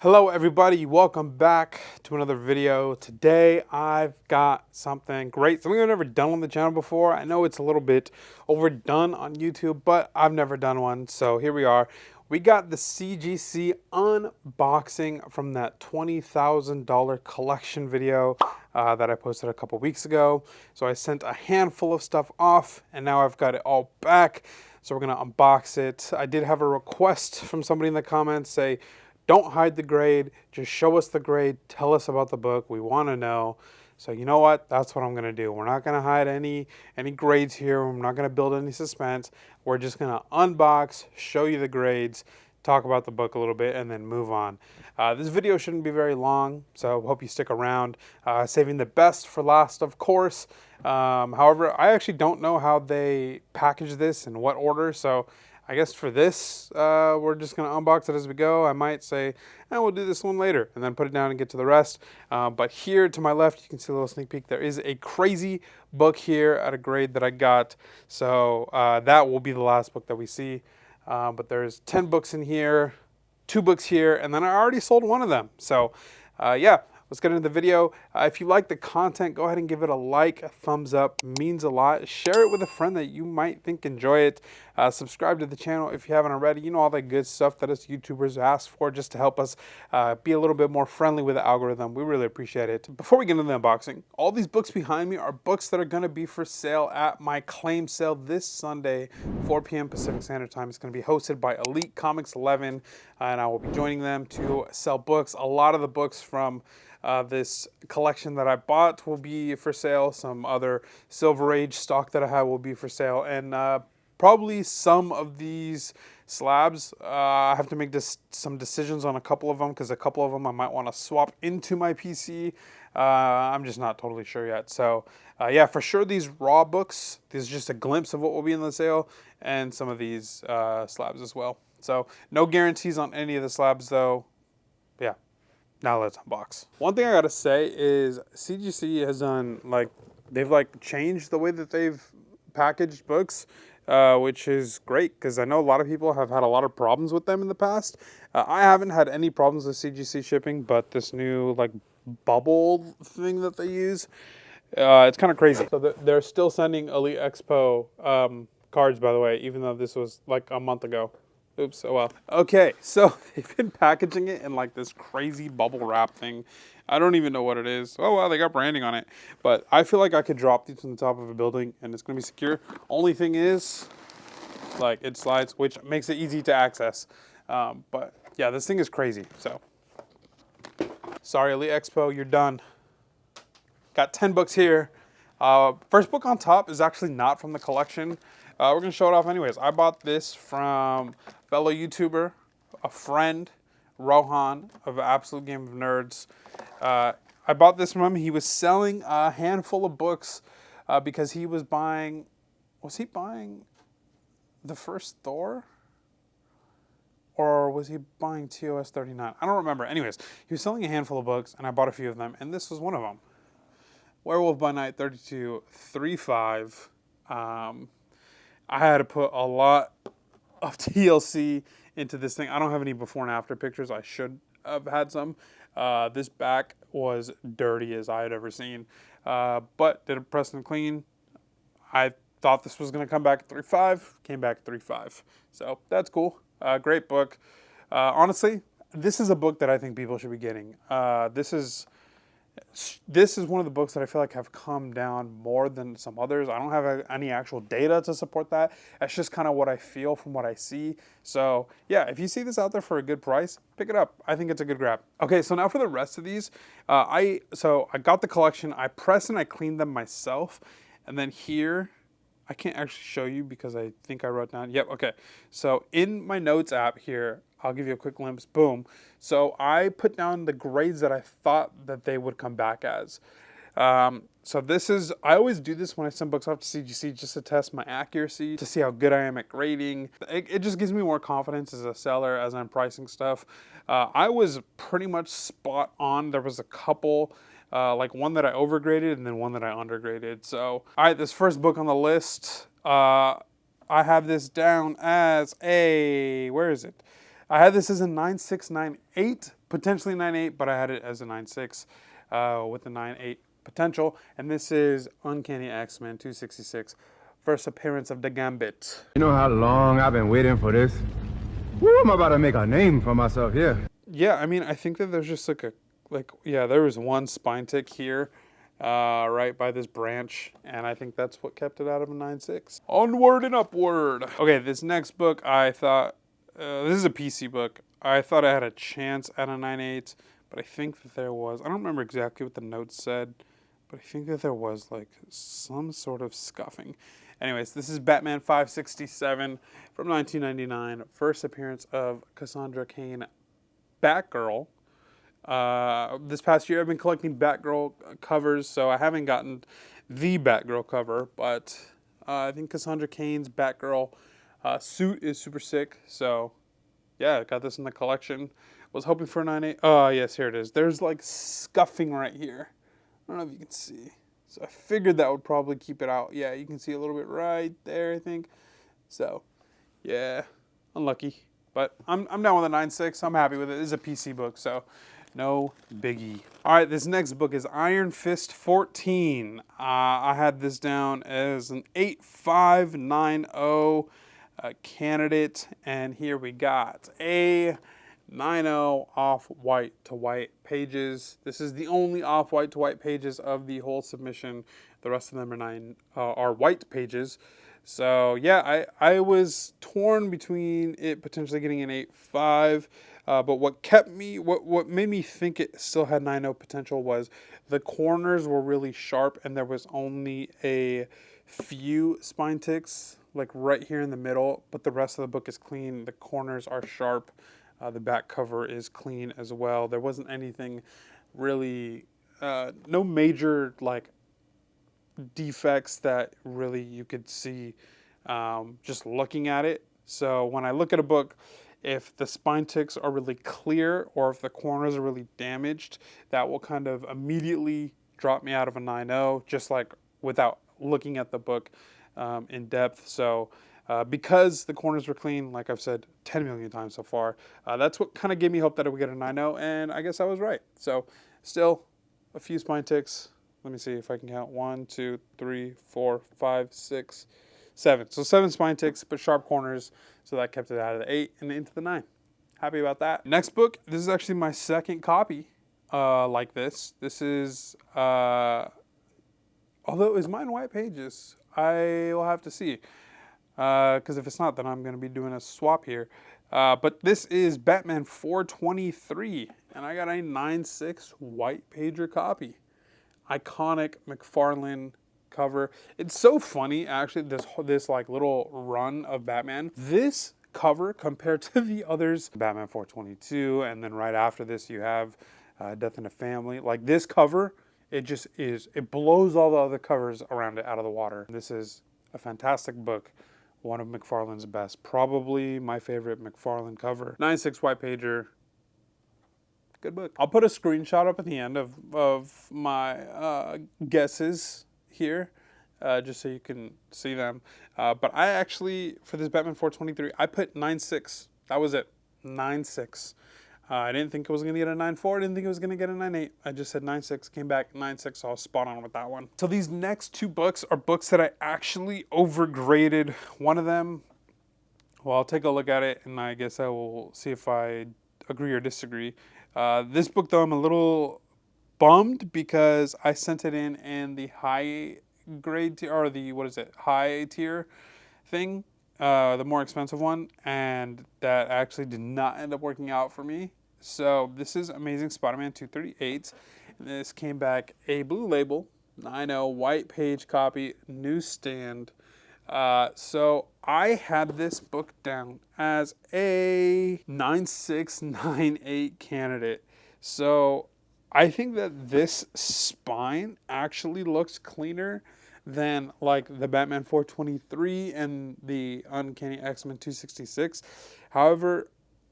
Hello everybody, welcome back to another video. Today I've got something great, something I've never done on the channel before. I know it's a little bit overdone on YouTube, but I've never done one, so here we are. We got the CGC unboxing from that $20,000 collection video that I posted a couple weeks ago. So I sent a handful of stuff off and now I've got it all back. So we're gonna unbox it. I did have a request from somebody in the comments say, don't hide the grade, just show us the grade, tell us about the book, we want to know. So you know what, that's what I'm going to do. We're not going to hide any grades here, we're not going to build any suspense. We're just going to unbox, show you the grades, talk about the book a little bit, and then move on. This video shouldn't be very long, so hope you stick around. Saving the best for last, of course. However, I actually don't know how they package this, in what order, so I guess for this, we're just going to unbox it as we go. I might say, we'll do this one later, and then put it down and get to the rest. But here to my left, you can see a little sneak peek. There is a crazy book here at a grade that I got. So that will be the last book that we see. But there's 10 books in here, 2 books here, and then I already sold one of them. So yeah. Let's get into the video. If you like the content, go ahead and give it a like, a thumbs up, means a lot. Share it with a friend that you might think enjoy it. Subscribe to the channel if you haven't already. You know all that good stuff that us YouTubers ask for just to help us be a little bit more friendly with the algorithm. We really appreciate it. Before we get into the unboxing, all these books behind me are books that are going to be for sale at my claim sale this Sunday, 4 p.m. Pacific Standard Time. It's going to be hosted by Elite Comics 11, and I will be joining them to sell books. A lot of the books from this collection that I bought will be for sale. Some other Silver Age stock that I have will be for sale. And probably some of these slabs, I have to make some decisions on a couple of them because a couple of them I might want to swap into my PC. I'm just not totally sure yet. So yeah, for sure these raw books, this is just a glimpse of what will be in the sale, and some of these slabs as well. So no guarantees on any of the slabs though. Yeah. Now let's unbox. One thing I gotta say is CGC has done, they've changed the way that they've packaged books, which is great because I know a lot of people have had a lot of problems with them in the past. I haven't had any problems with CGC shipping, but this new bubble thing that they use, it's kind of crazy. So they're still sending Elite Expo cards, by the way, even though this was a month ago. Oops, oh well. Okay, so they've been packaging it in this crazy bubble wrap thing. I don't even know what it is. Oh wow, they got branding on it. But I feel like I could drop these from the top of a building and it's gonna be secure. Only thing is, it slides, which makes it easy to access. But yeah, this thing is crazy, so. Sorry, Elite Expo, you're done. Got 10 books here. First book on top is actually not from the collection. We're going to show it off anyways. I bought this from fellow YouTuber, a friend, Rohan of Absolute Game of Nerds. I bought this from him. He was selling a handful of books because he was buying... Was he buying the first Thor? Or was he buying TOS 39? I don't remember. Anyways, he was selling a handful of books, and I bought a few of them, and this was one of them. Werewolf by Night 3235. I had to put a lot of TLC into this thing. I don't have any before and after pictures. I should have had some. This back was dirty as I had ever seen. But did it press and clean. I thought this was going to come back at 3.5. Came back at 3.5. So that's cool. Great book. Honestly, this is a book that I think people should be getting. This is one of the books that I feel like have come down more than some others. I don't have any actual data to support that. That's just kind of what I feel from what I see. So yeah, if you see this out there for a good price, pick it up. I think it's a good grab. Okay, so now for the rest of these, I got the collection. I pressed and I cleaned them myself, and then here, I can't actually show you because I think I wrote down. Yep, okay. So in my notes app here, I'll give you a quick glimpse. Boom. So I put down the grades that I thought that they would come back as. So this is, I always do this when I send books off to CGC just to test my accuracy, to see how good I am at grading. It just gives me more confidence as a seller as I'm pricing stuff. I was pretty much spot on. There was a couple, one that I overgraded and then one that I undergraded. So, all right, this first book on the list, I have this down as a, where is it? I had this as a 9698 potentially 9.8, but I had it as a 9.6 with a 9.8 potential. And this is Uncanny X-Men 266, first appearance of the Gambit. You know how long I've been waiting for this? Woo, I'm about to make a name for myself here. Yeah, I mean, I think that there's just there was one spine tick here, right by this branch, and I think that's what kept it out of a 9.6. Onward and upward. Okay, this next book, I thought, this is a PC book. I thought I had a chance at a 9.8, but I think that there was, I don't remember exactly what the notes said, but I think that there was like some sort of scuffing. Anyways, this is Batman 567 from 1999, first appearance of Cassandra Cain, Batgirl. This past year I've been collecting Batgirl covers, so I haven't gotten the Batgirl cover, but I think Cassandra Cain's Batgirl suit is super sick, so yeah, I got this in the collection. Was hoping for a 9.8. Oh, yes, here it is. There's like scuffing right here. I don't know if you can see. So I figured that would probably keep it out. Yeah, you can see a little bit right there, I think. So, yeah, unlucky. But I'm down with a 9.6. I'm happy with it. This is a PC book, so no biggie. All right, this next book is Iron Fist 14. I had this down as an 8590 candidate, and here we got a 9.0 off-white to white pages. This is the only off-white to white pages of the whole submission. The rest of them are white pages. So yeah, I was torn between it potentially getting an 8.5, but what made me think it still had 9.0 potential was the corners were really sharp, and there was only a few spine ticks, like right here in the middle, but the rest of the book is clean. The corners are sharp. The back cover is clean as well. There wasn't anything really, no major like defects that really you could see just looking at it. So when I look at a book, if the spine ticks are really clear or if the corners are really damaged, that will kind of immediately drop me out of a 9.0, just like without looking at the book in depth. So because the corners were clean, like I've said 10 million times so far, that's what kind of gave me hope that it would get a 9.0, and I guess I was right. So still a few spine ticks. Let me see if I can count. 1, 2, 3, 4, 5, 6, 7. So 7 spine ticks, but sharp corners. So that kept it out of the 8 and into the 9. Happy about that. Next book, this is actually my second copy like this. This is, although is mine white pages? I will have to see. Because if it's not, then I'm going to be doing a swap here. But this is Batman 423, and I got a 9.6 white pager copy. Iconic McFarlane cover. It's so funny, actually, this like little run of Batman. This cover compared to the others, Batman 422, and then right after this you have Death in the Family. Like this cover, it just is. It blows all the other covers around it out of the water. This is a fantastic book. One of McFarlane's best. Probably my favorite McFarlane cover. 9.6 white pager. Good book. I'll put a screenshot up at the end of my guesses here, just so you can see them. But I actually, for this Batman 423, I put 9.6. That was it. 9.6. I didn't think it was going to get a 9.4. I didn't think it was going to get a 9.8. I just said 9.6, came back 9.6, so I was spot on with that one. So these next two books are books that I actually overgraded. One of them, well, I'll take a look at it, and I guess I will see if I agree or disagree. This book, though, I'm a little bummed because I sent it in the high grade tier, or the, high tier thing, the more expensive one, and that actually did not end up working out for me. So this is Amazing Spider-Man 238. This came back a blue label, 9.0 white page copy, newsstand. So I had this book down as a 9.6, 9.8 candidate. So I think that this spine actually looks cleaner than like the Batman 423 and the Uncanny X-Men 266. However,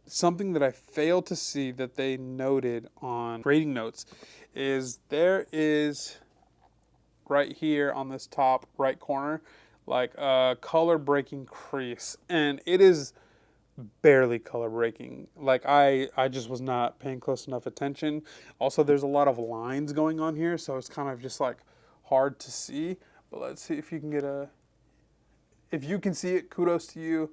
something that I failed to see that they noted on grading notes is there is right here on this top right corner like a color breaking crease, and it is barely color breaking. Like I just was not paying close enough attention. Also, there's a lot of lines going on here, so it's kind of just like hard to see. But let's see if you can get a. If you can see it, kudos to you.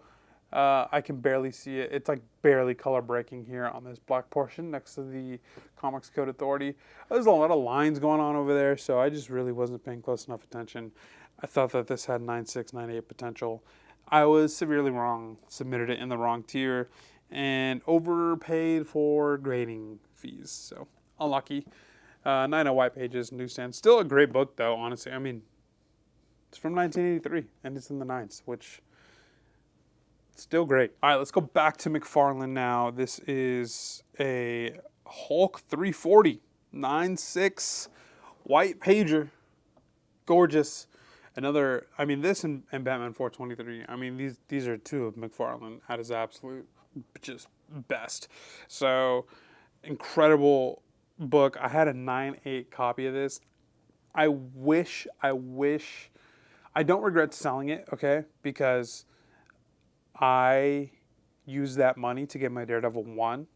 I can barely see it. It's like barely color breaking here on this black portion next to the Comics Code Authority. There's a lot of lines going on over there, so I just really wasn't paying close enough attention. I thought that this had 9.6, 9.8 potential. I was severely wrong, submitted it in the wrong tier, and overpaid for grading fees. So unlucky. 9 white pages, newsstand. Still a great book, though, honestly. I mean, it's from 1983, and it's in the 9s, which... still great. All right, let's go back to McFarlane now. This is a Hulk 340, 9.6, white pager. Gorgeous. Another, I mean, this and Batman 423, I mean, these are two of McFarlane at his absolute just best. So, incredible book. I had a 9.8 copy of this. I don't regret selling it, okay, because... I used that money to get my Daredevil 1,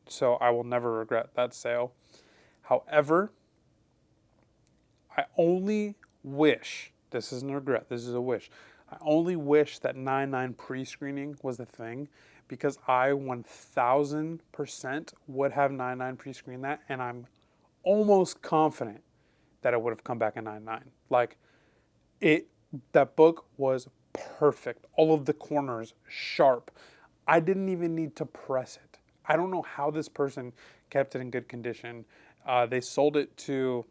so I will never regret that sale. However, I only wish, this isn't a regret, this is a wish, I only wish that 9.9 pre-screening was the thing, because I 1000% would have 9.9 pre-screen that, and I'm almost confident that it would have come back in 9.9. Like, that book was perfect. All of the corners sharp. I didn't even need to press it. I don't know how this person kept it in good condition. They sold it to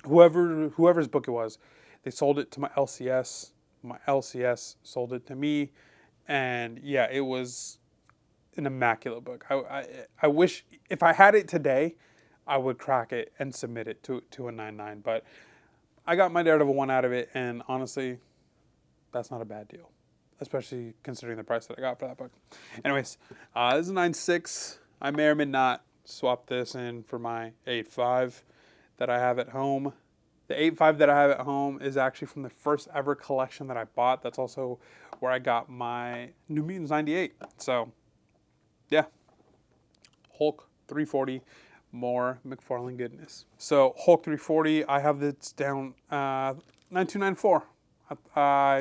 whoever's book it was. They sold it to my LCS. My LCS sold it to me, and yeah, it was an immaculate book. I wish if I had it today, I would crack it and submit it to a 9.9. But I got my Daredevil 1 out of it, and honestly, that's not a bad deal, especially considering the price that I got for that book. Anyways, this is a 9.6. I may or may not swap this in for my 8.5 that I have at home. The 8.5 that I have at home is actually from the first ever collection that I bought. That's also where I got my New Mutants 98. So, yeah. Hulk 340, more McFarlane goodness. So, Hulk 340, I have this down 9294.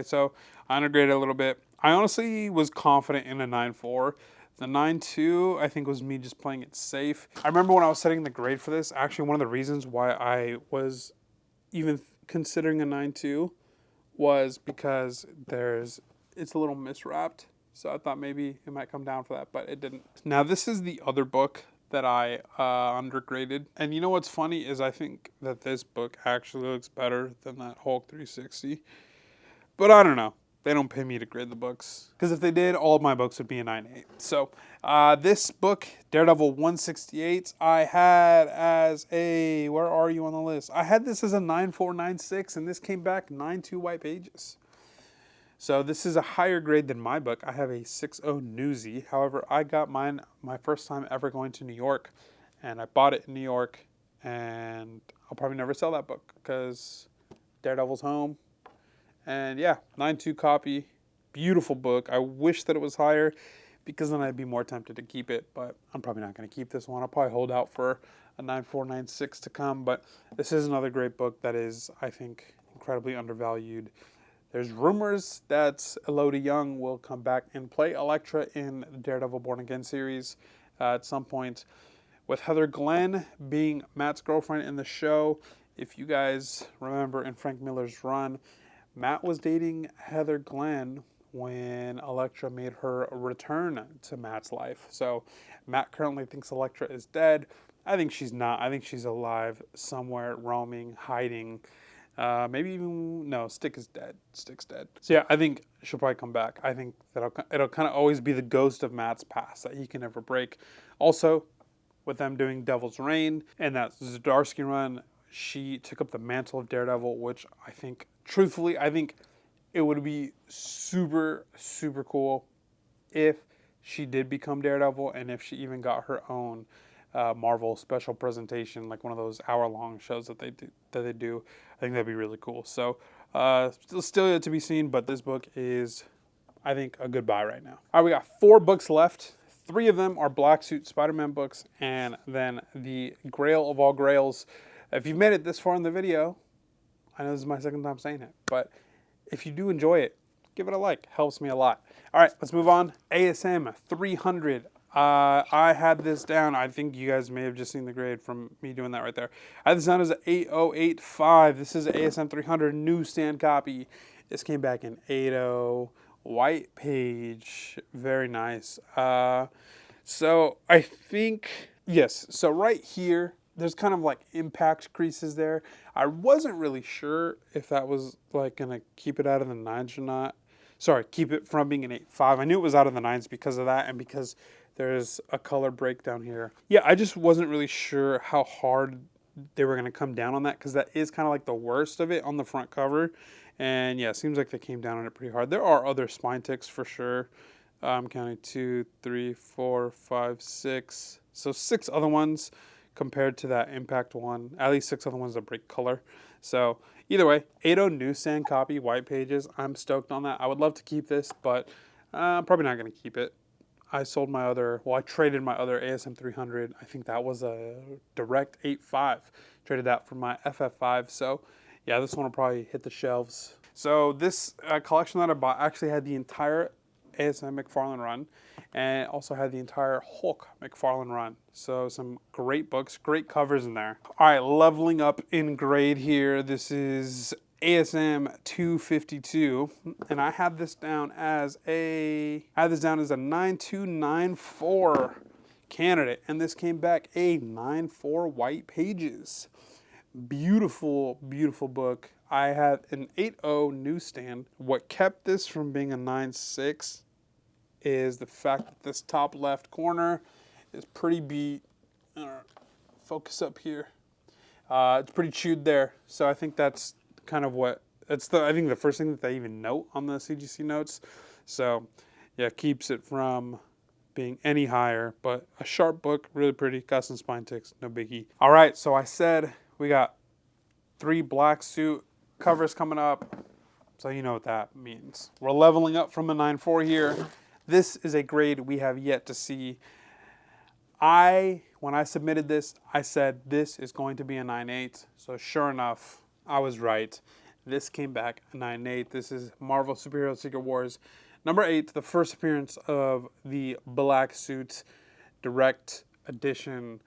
So I undergraded a little bit. I honestly was confident in a 9.4. The 9.2, I think, was me just playing it safe. I remember when I was setting the grade for this, actually one of the reasons why I was even considering a 9.2 was because it's a little miswrapped. So I thought maybe it might come down for that, but it didn't. Now this is the other book that I undergraded. And you know what's funny is I think that this book actually looks better than that Hulk 360. But I don't know. They don't pay me to grade the books. Because if they did, all of my books would be a 9.8. So this book, Daredevil 168, I had as a, where are you on the list? I had this as a 9.4, 9.6, and this came back 9.2 white pages. So this is a higher grade than my book. I have a 6.0 Newsy. However, I got mine my first time ever going to New York. And I bought it in New York. And I'll probably never sell that book because Daredevil's home. And yeah, 9.2 copy, beautiful book. I wish that it was higher because then I'd be more tempted to keep it, but I'm probably not going to keep this one. I'll probably hold out for a 9.4, 9.6 to come, but this is another great book that is, I think, incredibly undervalued. There's rumors that Elodie Young will come back and play Elektra in the Daredevil Born Again series at some point, with Heather Glenn being Matt's girlfriend in the show. If you guys remember in Frank Miller's run, Matt was dating Heather Glenn when Elektra made her return to Matt's life. So Matt currently thinks Elektra is dead. I think she's not. I think she's alive somewhere, roaming, hiding. Maybe even, no, Stick is dead. Stick's dead. So yeah, I think she'll probably come back. I think that it'll kind of always be the ghost of Matt's past that he can never break. Also, with them doing Devil's Reign and that Zdarsky run, she took up the mantle of Daredevil, which I think, truthfully, I think it would be super, super cool if she did become Daredevil and if she even got her own Marvel special presentation, like one of those hour-long shows that they do. I think that'd be really cool. So still yet to be seen, but this book is I think, a good buy right now. All right, we got 4 books left. 3 of them are Black Suit Spider-Man books, and then the Grail of all Grails. If you've made it this far in the video, I know this is my second time saying it, but if you do enjoy it, give it a like. Helps me a lot. All right, let's move on. ASM 300. I had this down. I think you guys may have just seen the grade from me doing that right there. I had this down as an 8085. This is an ASM 300 newsstand copy. This came back in 80, white page. Very nice. So I think, yes. So right here, there's kind of like impact creases there. I wasn't really sure if that was like gonna keep it out of the 9s or not. Sorry, keep it from being an 8.5. I knew it was out of the 9s because of that and because there's a color breakdown here. Yeah, I just wasn't really sure how hard they were gonna come down on that because that is kind of like the worst of it on the front cover. And yeah, it seems like they came down on it pretty hard. There are other spine ticks for sure. I'm counting 2, 3, 4, 5, 6. So 6 other ones compared to that impact one. At least 6 other ones that break color. So either way, 80 newsstand copy, white pages. I'm stoked on that. I would love to keep this, but I'm probably not going to keep it. I sold my other, well, I traded my other ASM 300. I think that was a direct 8.5. Traded that for my FF5. So yeah, this one will probably hit the shelves. So this collection that I bought actually had the entire ASM McFarlane run and also had the entire Hulk McFarlane run. So some great books, great covers in there. All right, leveling up in grade here. This is ASM 252, and I had this down as a 9294 candidate, and this came back a 94 white pages. Beautiful, beautiful book. I had an 80 newsstand. What kept this from being a 96 is the fact that this top left corner is pretty beat. Focus up here. It's pretty chewed there, so I think that's kind of what it's I think the first thing that they even note on the CGC notes. So yeah, keeps it from being any higher, but a sharp book, really pretty, got some spine ticks, no biggie. All right, so I said we got 3 Black Suit covers coming up, so you know what that means. We're leveling up from a 9.4 here. This is a grade we have yet to see. When I submitted this, I said this is going to be a 9.8. So sure enough, I was right. This came back a 9.8. This is Marvel Superhero Secret Wars number 8, the first appearance of the Black Suit direct edition.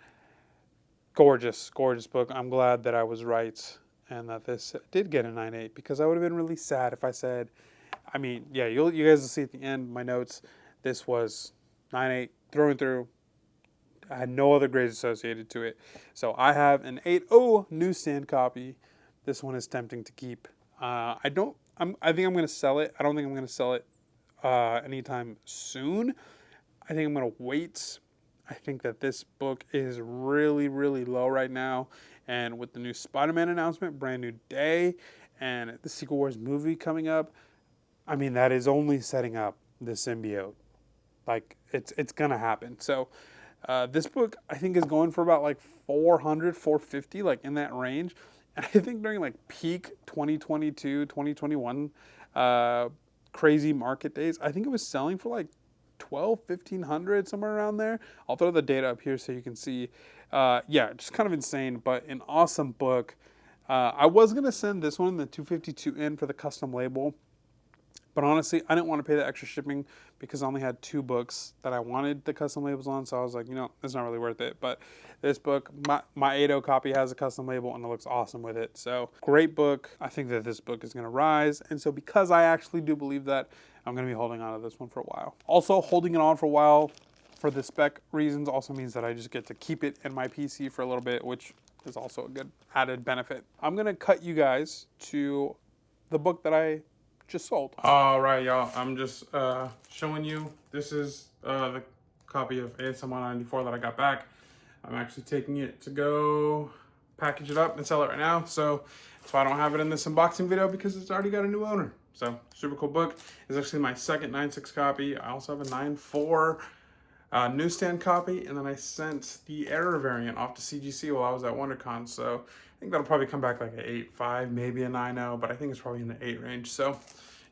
Gorgeous, gorgeous book. I'm glad that I was right and that this did get a 9.8 because I would have been really sad if I said, I mean, yeah, you guys will see at the end my notes. This was 9.8 through and through. I had no other grades associated to it. So I have an 8.0 newsstand copy. This one is tempting to keep. I think I'm going to sell it. I don't think I'm going to sell it anytime soon. I think I'm going to wait. I think that this book is really, really low right now. And with the new Spider-Man announcement, brand new day, and the Secret Wars movie coming up, I mean, that is only setting up the symbiote. Like, it's going to happen. So this book, I think, is going for about like 400, 450, like in that range. And I think during like peak 2022, 2021 crazy market days, I think it was selling for like 1,500, somewhere around there. I'll throw the data up here so you can see. Yeah, just kind of insane, but an awesome book. I was going to send this one, the 252, in for the custom label. But honestly, I didn't want to pay the extra shipping because I only had 2 books that I wanted the custom labels on. So I was like, you know, it's not really worth it. But this book, my 80 copy has a custom label and it looks awesome with it. So great book. I think that this book is going to rise. And so because I actually do believe that, I'm going to be holding on to this one for a while. Also, holding it on for a while for the spec reasons also means that I just get to keep it in my PC for a little bit, which is also a good added benefit. I'm going to cut you guys to the book that I just sold. All right, y'all. I'm just showing you. This is the copy of ASM 194 that I got back. I'm actually taking it to go package it up and sell it right now. So that's why I don't have it in this unboxing video because it's already got a new owner. So super cool book. It's actually my second 9.6 copy. I also have a 9.4 newsstand copy, and then I sent the error variant off to CGC while I was at WonderCon. So I think that'll probably come back like an 8.5, maybe a 9.0, but I think it's probably in the 8 range. So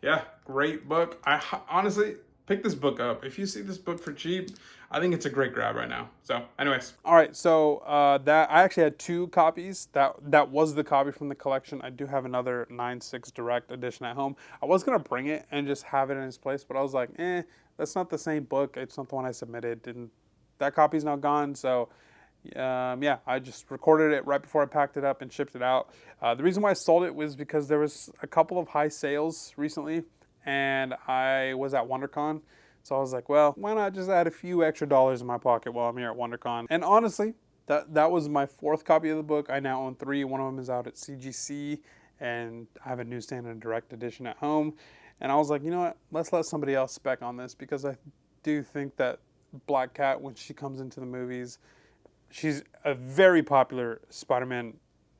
yeah, great book. Honestly pick this book up. If you see this book for cheap, I think it's a great grab right now. So, anyways, all right. So that I actually had 2 copies. That was the copy from the collection. I do have another 9/6 Direct edition at home. I was gonna bring it and just have it in its place, but I was like, that's not the same book. It's not the one I submitted. Didn't that copy's now gone? So. Yeah, I just recorded it right before I packed it up and shipped it out. The reason why I sold it was because there was a couple of high sales recently, and I was at WonderCon, so I was like, well, why not just add a few extra dollars in my pocket while I'm here at WonderCon? And honestly, that was my 4th copy of the book. I now own 3. One of them is out at CGC, and I have a newsstand and a direct edition at home. And I was like, you know what? Let's let somebody else spec on this, because I do think that Black Cat, when she comes into the movies, she's a very popular Spider-Man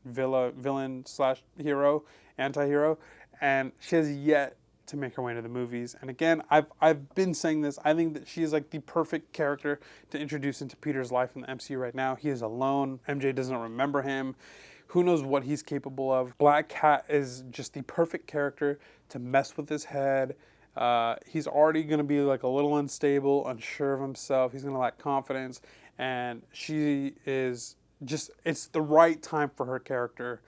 villain slash hero, anti-hero, and she has yet to make her way into the movies. And again, I've been saying this. I think that she is like the perfect character to introduce into Peter's life in the MCU right now. He is alone. MJ doesn't remember him. Who knows what he's capable of? Black Cat is just the perfect character to mess with his head. He's already going to be like a little unstable, unsure of himself. He's going to lack confidence. And she is just, it's the right time for her character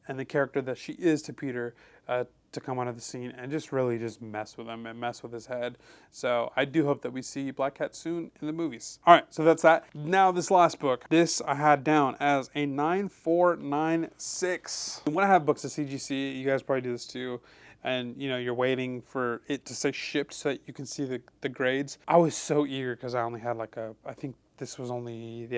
and the character that she is to Peter to come onto the scene and just really just mess with him and mess with his head. So I do hope that we see Black Cat soon in the movies. All right, so that's that. Now this last book, this I had down as a 9496. When I have books at CGC, you guys probably do this too, and you know you're waiting for it to say shipped so that you can see the grades. I was so eager because I only had like I think this was only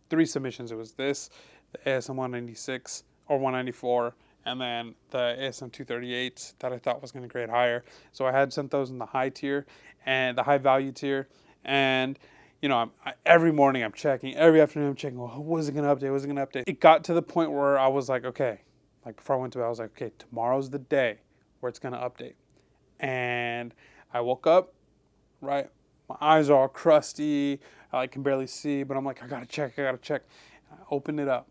3 submissions. It was this, the ASM 196 or 194, and then the ASM 238 that I thought was going to grade higher. So I had sent those in the high tier and the high value tier. And you know, every morning I'm checking, every afternoon I'm checking. Well, was it going to update? Was it going to update? It got to the point where I was like, okay, like before I went to bed, I was like, okay, tomorrow's the day where it's going to update. And I woke up, right? My eyes are all crusty. I can barely see, but I'm like, I gotta check. I opened it up.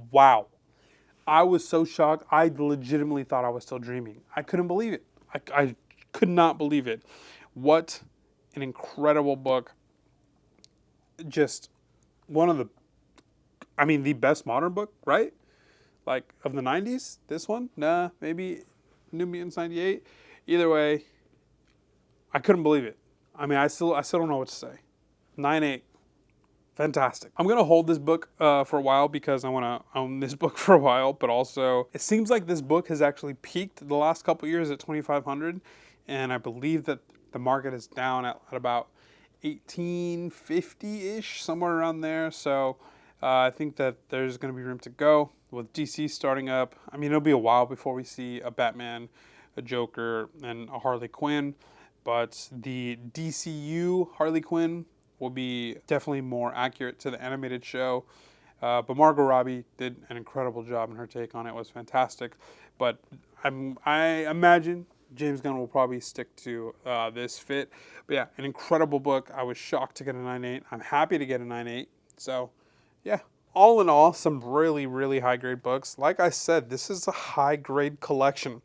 Wow. I was so shocked. I legitimately thought I was still dreaming. I couldn't believe it. I could not believe it. What an incredible book. Just one of the best modern book, right? Like of the 90s? This one? Nah, maybe New Mutants 98. Either way, I couldn't believe it. I mean, I still don't know what to say. 9.8. Fantastic. I'm going to hold this book for a while because I want to own this book for a while, but also it seems like this book has actually peaked the last couple years at 2,500, and I believe that the market is down at about 1,850-ish, somewhere around there. So I think that there's going to be room to go with DC starting up. I mean, it'll be a while before we see a Batman, a Joker, and a Harley Quinn, but the DCU Harley Quinn will be definitely more accurate to the animated show. But Margot Robbie did an incredible job, and her take on it was fantastic. But I imagine James Gunn will probably stick to this fit. But yeah, an incredible book. I was shocked to get a 9.8. I'm happy to get a 9.8. So yeah, all in all, some really, really high-grade books. Like I said, this is a high-grade collection.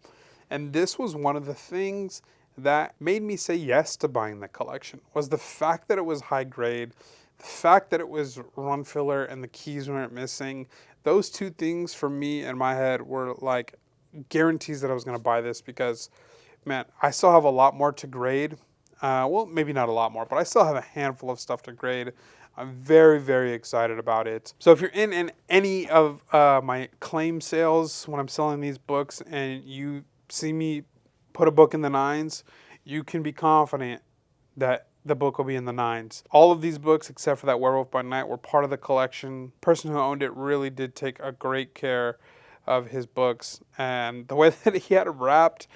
And this was one of the things that made me say yes to buying the collection, was the fact that it was high grade, the fact that it was run filler and the keys weren't missing. Those 2 things for me in my head were like guarantees that I was going to buy this because, man, I still have a lot more to grade. Well, maybe not a lot more, but I still have a handful of stuff to grade. I'm very, very excited about it. So if you're in any of my claim sales when I'm selling these books and you see me put a book in the 9s, you can be confident that the book will be in the 9s. All of these books, except for that Werewolf by Night, were part of the collection. The person who owned it really did take a great care of his books. And the way that he had it wrapped,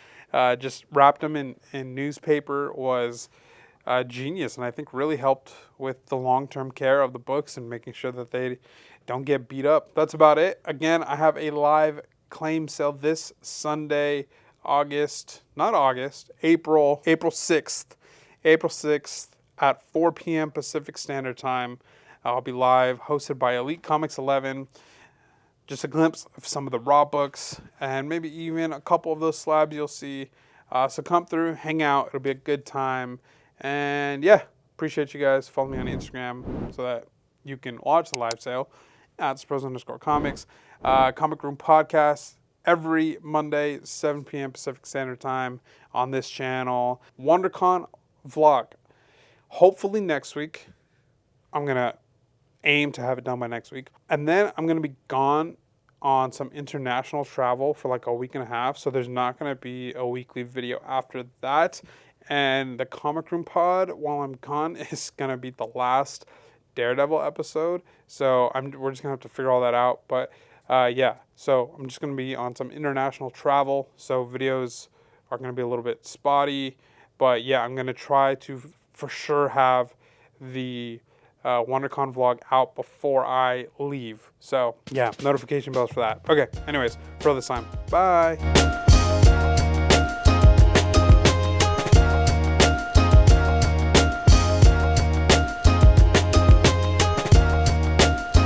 just wrapped them in newspaper, was genius. And I think really helped with the long-term care of the books and making sure that they don't get beat up. That's about it. Again, I have a live claim sale this Sunday, April 6th. April 6th at 4 p.m. Pacific Standard Time. I'll be live, hosted by Elite Comics 11. just a glimpse of some of the raw books, and maybe even a couple of those slabs you'll see. So come through, hang out. It'll be a good time. And yeah, appreciate you guys. Follow me on Instagram so that you can watch the live sale at @Spros_Comics. Comic Room Podcast every Monday, 7 p.m. Pacific Standard Time on this channel. WonderCon vlog. Hopefully next week. I'm going to aim to have it done by next week. And then I'm going to be gone on some international travel for like a week and a half. So there's not going to be a weekly video after that. And the Comic Room Pod, while I'm gone, is going to be the last Daredevil episode. So we're just going to have to figure all that out. But yeah, so I'm just going to be on some international travel. So videos are going to be a little bit spotty. But yeah, I'm going to try to for sure have the WonderCon vlog out before I leave. So yeah, notification bells for that. Okay, anyways, for this time, bye.